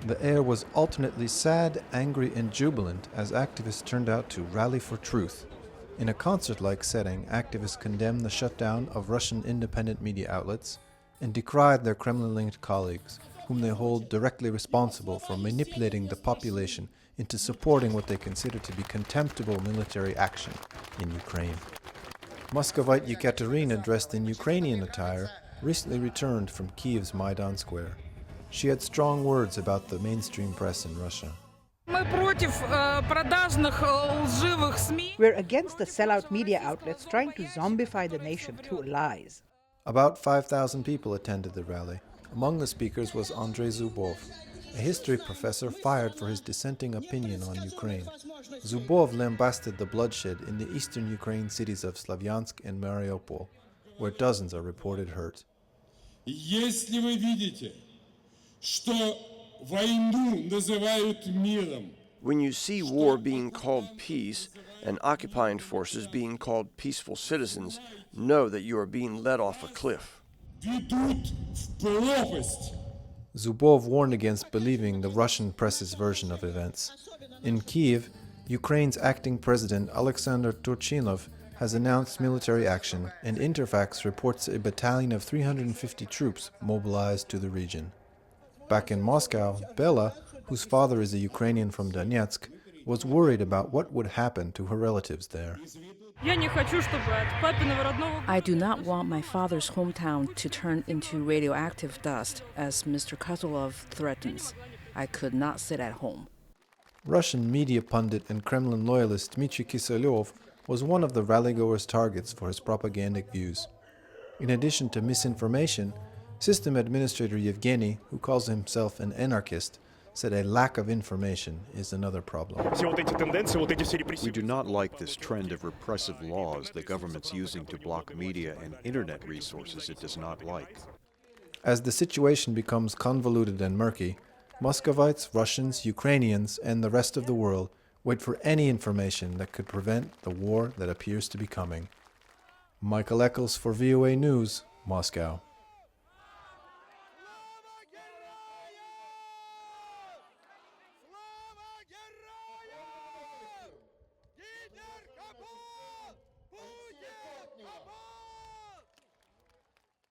The air was alternately sad, angry, and jubilant as activists turned out to rally for truth. In a concert-like setting, activists condemned the shutdown of Russian independent media outlets and decried their Kremlin-linked colleagues, whom they hold directly responsible for manipulating the population into supporting what they consider to be contemptible military action in Ukraine. Muscovite Ekaterina, dressed in Ukrainian attire, recently returned from Kiev's Maidan Square. She had strong words about the mainstream press in Russia. We're against the sellout media outlets trying to zombify the nation through lies. About 5,000 people attended the rally. Among the speakers was Andrei Zubov, a history professor fired for his dissenting opinion on Ukraine. Zubov lambasted the bloodshed in the eastern Ukraine cities of Slavyansk and Mariupol, where dozens are reported hurt. Если вы видите, что войну называют миром, when you see war being called peace and occupying forces being called peaceful citizens, know that you are being led off a cliff. ведут в пропасть. Zubov warned against believing the Russian press's version of events. In Kiev, Ukraine's acting president Alexander Turchinov has announced military action, and Interfax reports a battalion of 350 troops mobilized to the region. Back in Moscow, Bella, whose father is a Ukrainian from Donetsk, was worried about what would happen to her relatives there. I do not want my father's hometown to turn into radioactive dust, as Mr. Kozlov threatens. I could not sit at home. Russian media pundit and Kremlin loyalist Dmitry Kiselyov was one of the rallygoers' targets for his propagandic views. In addition to misinformation, system administrator Yevgeny, who calls himself an anarchist, said a lack of information is another problem. We do not like this trend of repressive laws the government's using to block media and internet resources it does not like. As the situation becomes convoluted and murky, Muscovites, Russians, Ukrainians, and the rest of the world wait for any information that could prevent the war that appears to be coming. Michael Eckels for VOA News, Moscow.